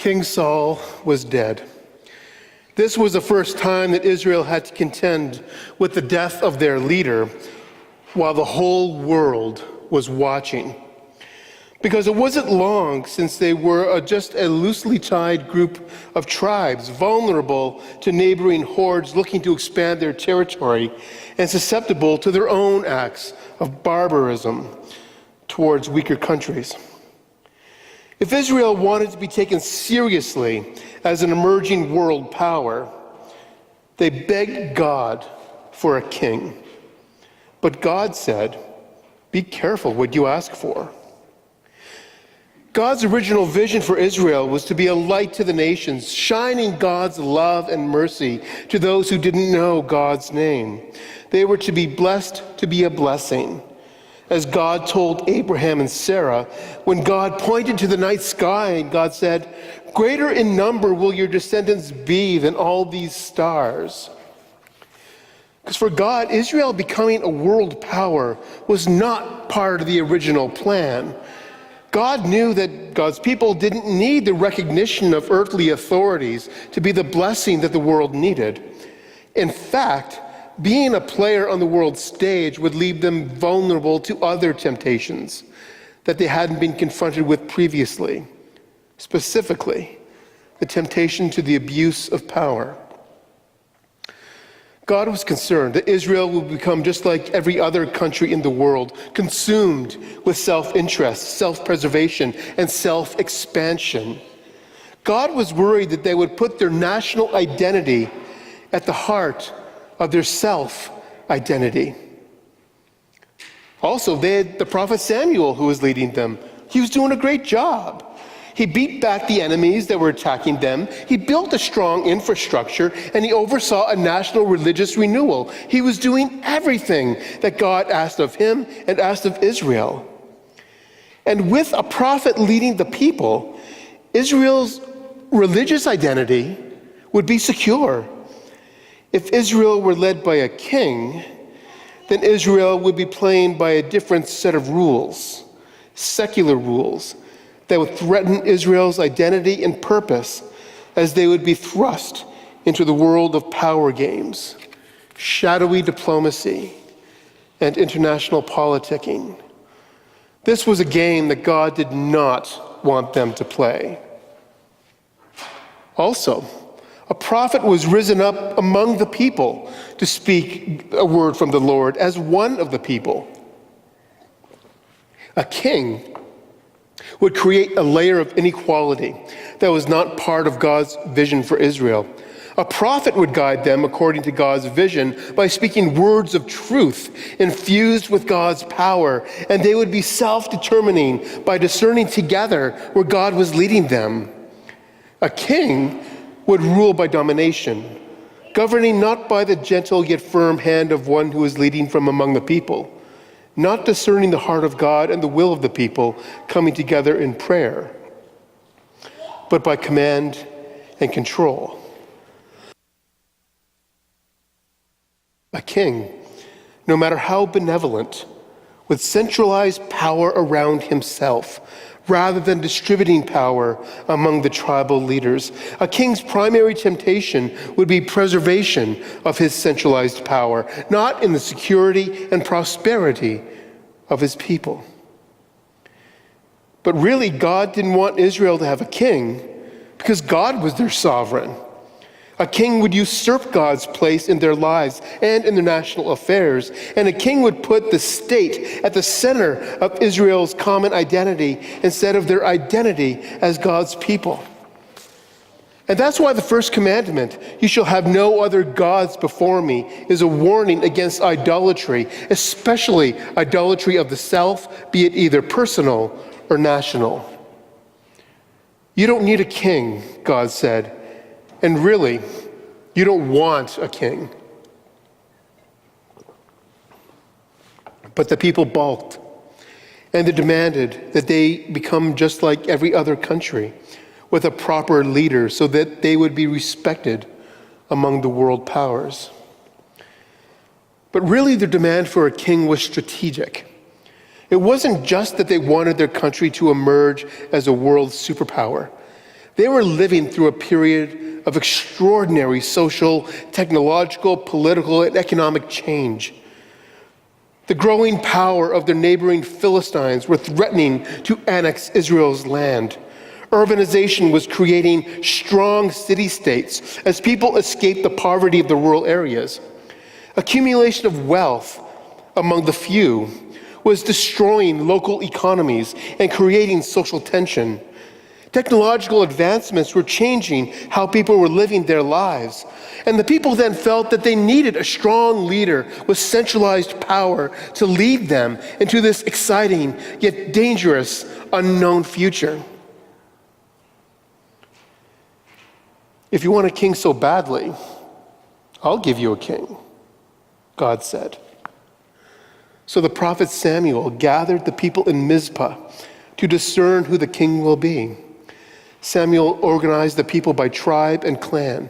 King Saul was dead. This was the first time that Israel had to contend with the death of their leader while the whole world was watching. Because it wasn't long since they were just a loosely tied group of tribes, vulnerable to neighboring hordes looking to expand their territory and susceptible to their own acts of barbarism towards weaker countries. If Israel wanted to be taken seriously as an emerging world power, they begged God for a king. But God said, "Be careful what you ask for." God's original vision for Israel was to be a light to the nations, shining God's love and mercy to those who didn't know God's name. They were to be blessed to be a blessing. As God told Abraham and Sarah, when God pointed to the night sky and God said, "Greater in number will your descendants be than all these stars." Because for God, Israel becoming a world power was not part of the original plan. God knew that God's people didn't need the recognition of earthly authorities to be the blessing that the world needed. In fact, being a player on the world stage would leave them vulnerable to other temptations that they hadn't been confronted with previously. Specifically, the temptation to the abuse of power. God was concerned that Israel would become just like every other country in the world, consumed with self-interest, self-preservation, and self-expansion. God was worried that they would put their national identity at the heart of their self-identity. Also, they had the prophet Samuel who was leading them. He was doing a great job. He beat back the enemies that were attacking them. He built a strong infrastructure, and he oversaw a national religious renewal. He was doing everything that God asked of him and asked of Israel. And with a prophet leading the people, Israel's religious identity would be secure. If Israel were led by a king, then Israel would be playing by a different set of rules, secular rules, that would threaten Israel's identity and purpose as they would be thrust into the world of power games, shadowy diplomacy, and international politicking. This was a game that God did not want them to play. Also, a prophet was risen up among the people to speak a word from the Lord as one of the people. A king would create a layer of inequality that was not part of God's vision for Israel. A prophet would guide them according to God's vision by speaking words of truth infused with God's power, and they would be self-determining by discerning together where God was leading them. A king would rule by domination, governing not by the gentle yet firm hand of one who is leading from among the people, not discerning the heart of God and the will of the people coming together in prayer, but by command and control. A king, no matter how benevolent, would centralize power around himself rather than distributing power among the tribal leaders. A king's primary temptation would be preservation of his centralized power, not in the security and prosperity of his people. But really, God didn't want Israel to have a king because God was their sovereign. A king would usurp God's place in their lives and in their national affairs, and a king would put the state at the center of Israel's common identity instead of their identity as God's people. And that's why the first commandment, "You shall have no other gods before me," is a warning against idolatry, especially idolatry of the self, be it either personal or national. You don't need a king, God said. And really, you don't want a king. But the people balked, and they demanded that they become just like every other country, with a proper leader so that they would be respected among the world powers. But really, their demand for a king was strategic. It wasn't just that they wanted their country to emerge as a world superpower. They were living through a period of extraordinary social, technological, political, and economic change. The growing power of their neighboring Philistines were threatening to annex Israel's land. Urbanization was creating strong city-states as people escaped the poverty of the rural areas. Accumulation of wealth among the few was destroying local economies and creating social tension. Technological advancements were changing how people were living their lives. And the people then felt that they needed a strong leader with centralized power to lead them into this exciting yet dangerous unknown future. If you want a king so badly, I'll give you a king, God said. So the prophet Samuel gathered the people in Mizpah to discern who the king will be. Samuel organized the people by tribe and clan,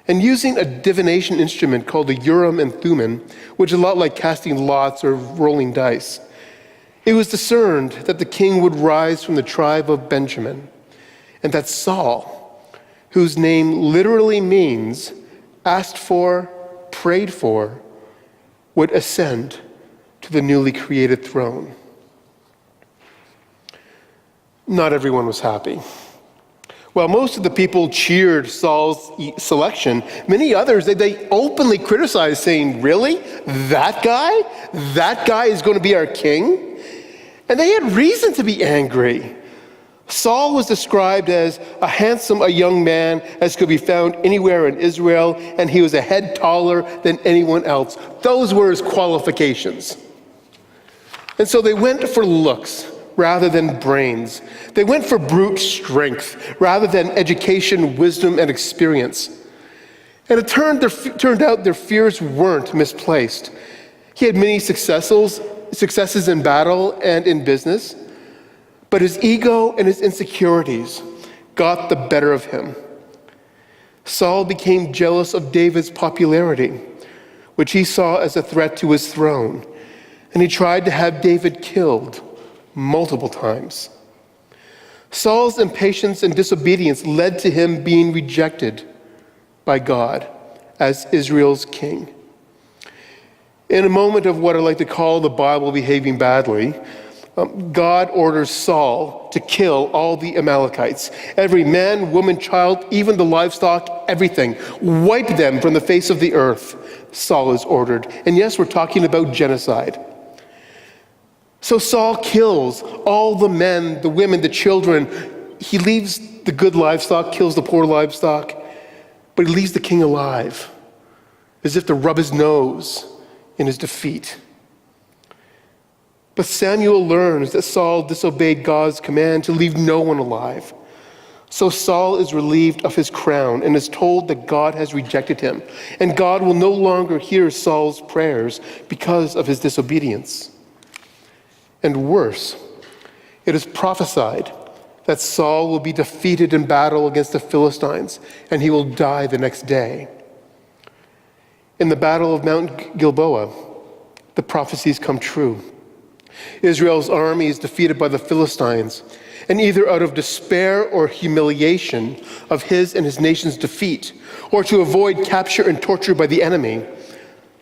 and using a divination instrument called the Urim and Thummim, which is a lot like casting lots or rolling dice, it was discerned that the king would rise from the tribe of Benjamin, and that Saul, whose name literally means asked for, prayed for, would ascend to the newly created throne. Not everyone was happy. While most of the people cheered Saul's selection, many others, they openly criticized, saying, "Really? That guy? That guy is going to be our king?" And they had reason to be angry. Saul was described as a young man as could be found anywhere in Israel, and he was a head taller than anyone else. Those were his qualifications. And so they went for looks rather than brains. They went for brute strength rather than education, wisdom, and experience. And it turned out their fears weren't misplaced. He had many successes in battle and in business, but his ego and his insecurities got the better of him. Saul became jealous of David's popularity, which he saw as a threat to his throne, and he tried to have David killed multiple times. Saul's impatience and disobedience led to him being rejected by God as Israel's king. In a moment of what I like to call the Bible behaving badly, God orders Saul to kill all the Amalekites. Every man, woman, child, even the livestock, everything. Wipe them from the face of the earth, Saul is ordered. And yes, we're talking about genocide. So Saul kills all the men, the women, the children. He leaves the good livestock, kills the poor livestock, but he leaves the king alive, as if to rub his nose in his defeat. But Samuel learns that Saul disobeyed God's command to leave no one alive. So Saul is relieved of his crown and is told that God has rejected him, and God will no longer hear Saul's prayers because of his disobedience. And worse, it is prophesied that Saul will be defeated in battle against the Philistines, and he will die the next day. In the battle of Mount Gilboa, the prophecies come true. Israel's army is defeated by the Philistines, and either out of despair or humiliation of his and his nation's defeat, or to avoid capture and torture by the enemy,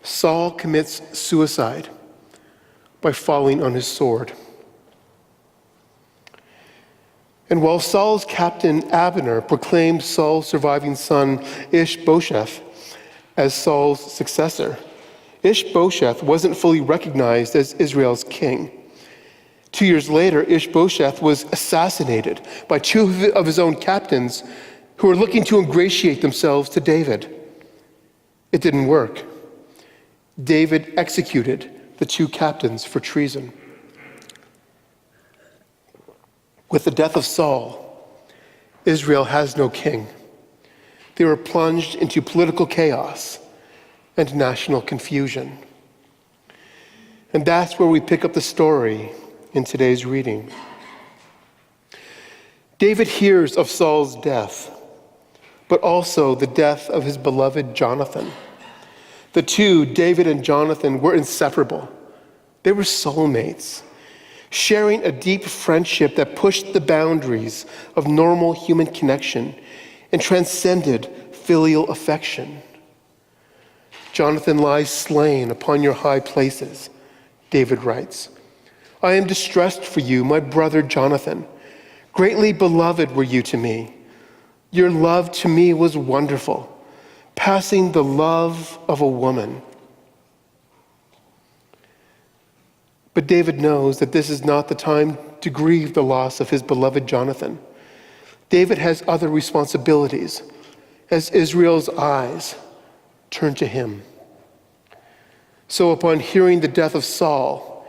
Saul commits suicide by falling on his sword. And while Saul's captain Abner proclaimed Saul's surviving son Ishbosheth as Saul's successor, Ishbosheth wasn't fully recognized as Israel's king. 2 years later, Ishbosheth was assassinated by two of his own captains who were looking to ingratiate themselves to David. It didn't work. David executed the two captains for treason. With the death of Saul, Israel has no king. They were plunged into political chaos and national confusion. And that's where we pick up the story in today's reading. David hears of Saul's death, but also the death of his beloved Jonathan. The two, David and Jonathan, were inseparable. They were soulmates, sharing a deep friendship that pushed the boundaries of normal human connection and transcended filial affection. Jonathan lies slain upon your high places, David writes. I am distressed for you, my brother Jonathan. Greatly beloved were you to me. Your love to me was wonderful, passing the love of a woman. But David knows that this is not the time to grieve the loss of his beloved Jonathan. David has other responsibilities as Israel's eyes turn to him. So upon hearing the death of Saul,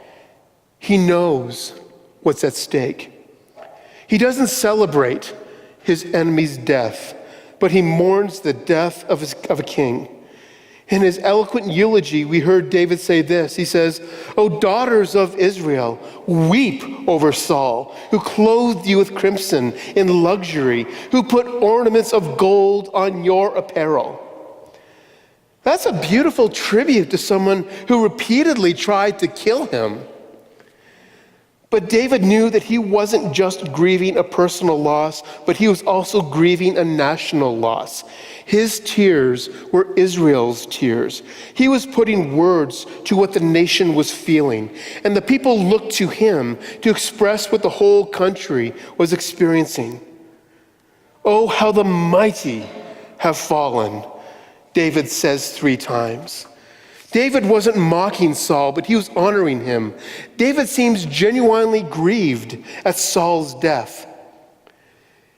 he knows what's at stake. He doesn't celebrate his enemy's death, but he mourns the death of a king. In his eloquent eulogy, we heard David say this. He says, O daughters of Israel, weep over Saul, who clothed you with crimson in luxury, who put ornaments of gold on your apparel. That's a beautiful tribute to someone who repeatedly tried to kill him. But David knew that he wasn't just grieving a personal loss, but he was also grieving a national loss. His tears were Israel's tears. He was putting words to what the nation was feeling, and the people looked to him to express what the whole country was experiencing. Oh, how the mighty have fallen, David says 3 times. David wasn't mocking Saul, but he was honoring him. David seems genuinely grieved at Saul's death.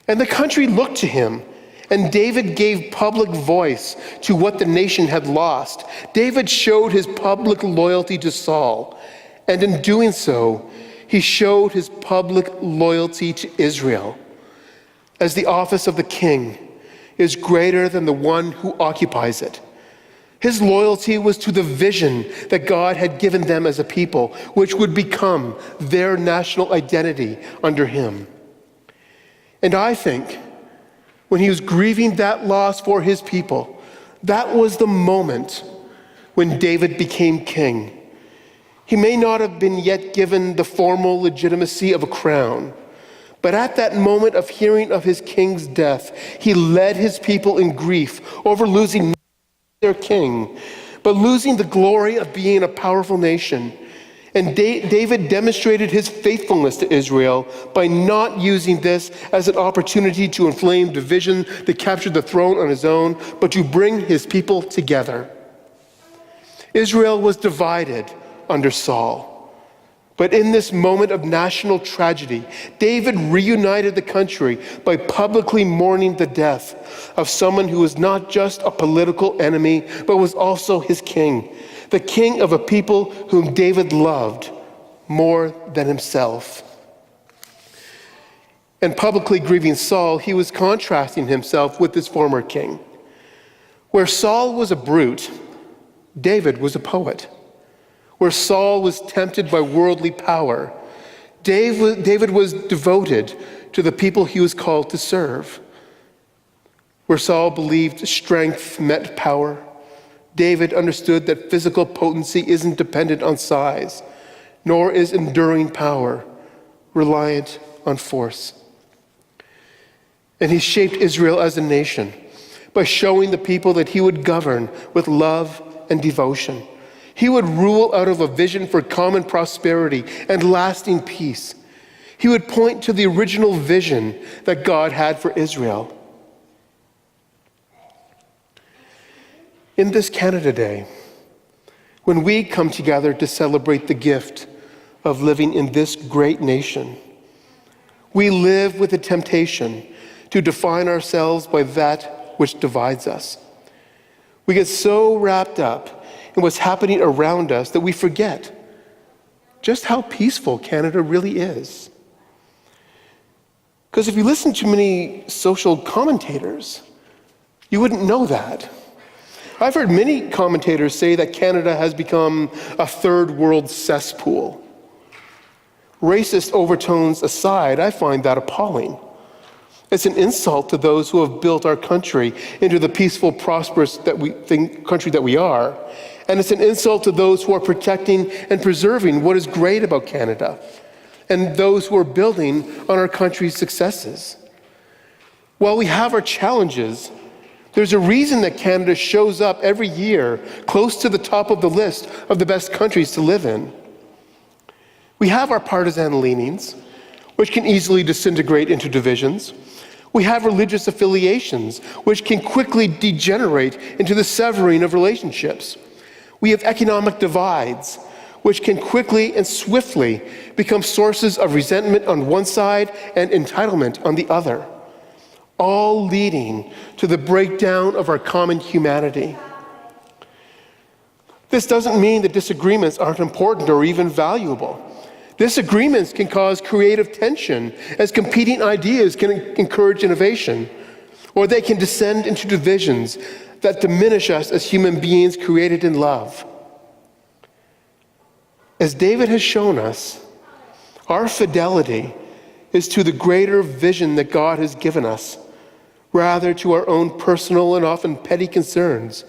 And the country looked to him, and David gave public voice to what the nation had lost. David showed his public loyalty to Saul, and in doing so, he showed his public loyalty to Israel, as the office of the king is greater than the one who occupies it. His loyalty was to the vision that God had given them as a people, which would become their national identity under him. And I think when he was grieving that loss for his people, that was the moment when David became king. He may not have been yet given the formal legitimacy of a crown, but at that moment of hearing of his king's death, he led his people in grief over losing their king, but losing the glory of being a powerful nation. And David demonstrated his faithfulness to Israel by not using this as an opportunity to inflame division, to capture the throne on his own, but to bring his people together. Israel was divided under Saul. But in this moment of national tragedy, David reunited the country by publicly mourning the death of someone who was not just a political enemy, but was also his king, the king of a people whom David loved more than himself. And publicly grieving Saul, he was contrasting himself with his former king. Where Saul was a brute, David was a poet. Where Saul was tempted by worldly power, David was devoted to the people he was called to serve. Where Saul believed strength met power, David understood that physical potency isn't dependent on size, nor is enduring power reliant on force. And he shaped Israel as a nation by showing the people that he would govern with love and devotion. He would rule out of a vision for common prosperity and lasting peace. He would point to the original vision that God had for Israel. In this Canada Day, when we come together to celebrate the gift of living in this great nation, we live with the temptation to define ourselves by that which divides us. We get so wrapped up in what's happening around us that we forget just how peaceful Canada really is. Because if you listen to many social commentators, you wouldn't know that. I've heard many commentators say that Canada has become a third world cesspool. Racist overtones aside, I find that appalling. It's an insult to those who have built our country into the peaceful, prosperous country that we are. And it's an insult to those who are protecting and preserving what is great about Canada. and those who are building on our country's successes. While we have our challenges, there's a reason that Canada shows up every year close to the top of the list of the best countries to live in. We have our partisan leanings, which can easily disintegrate into divisions. We have religious affiliations, which can quickly degenerate into the severing of relationships. We have economic divides, which can quickly and swiftly become sources of resentment on one side and entitlement on the other, all leading to the breakdown of our common humanity. This doesn't mean that disagreements aren't important or even valuable. Disagreements can cause creative tension, as competing ideas can encourage innovation, or they can descend into divisions that diminish us as human beings created in love. As David has shown us, our fidelity is to the greater vision that God has given us, rather to our own personal and often petty concerns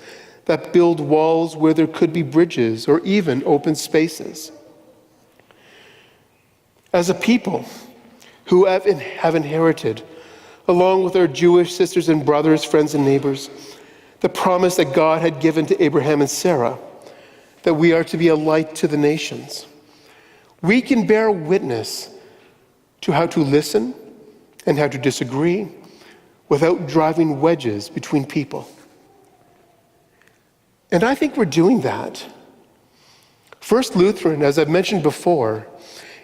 that build walls where there could be bridges or even open spaces. As a people who have inherited, along with our Jewish sisters and brothers, friends and neighbors, the promise that God had given to Abraham and Sarah, that we are to be a light to the nations, we can bear witness to how to listen and how to disagree without driving wedges between people. And I think we're doing that. First Lutheran, as I've mentioned before,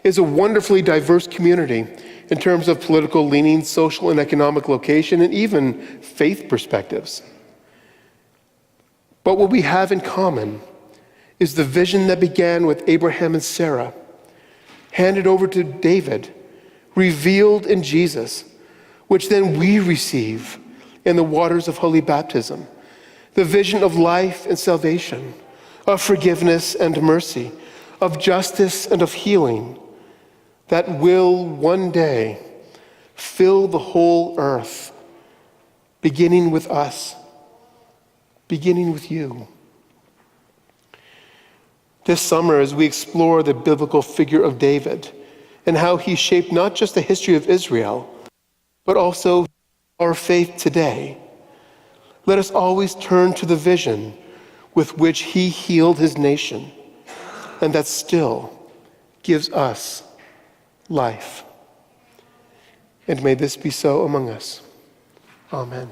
is a wonderfully diverse community in terms of political leanings, social and economic location, and even faith perspectives. But what we have in common is the vision that began with Abraham and Sarah, handed over to David, revealed in Jesus, which then we receive in the waters of holy baptism. The vision of life and salvation, of forgiveness and mercy, of justice and of healing, that will one day fill the whole earth, beginning with us, beginning with you. This summer, as we explore the biblical figure of David and how he shaped not just the history of Israel, but also our faith today, let us always turn to the vision with which he healed his nation and that still gives us life. And may this be so among us. Amen.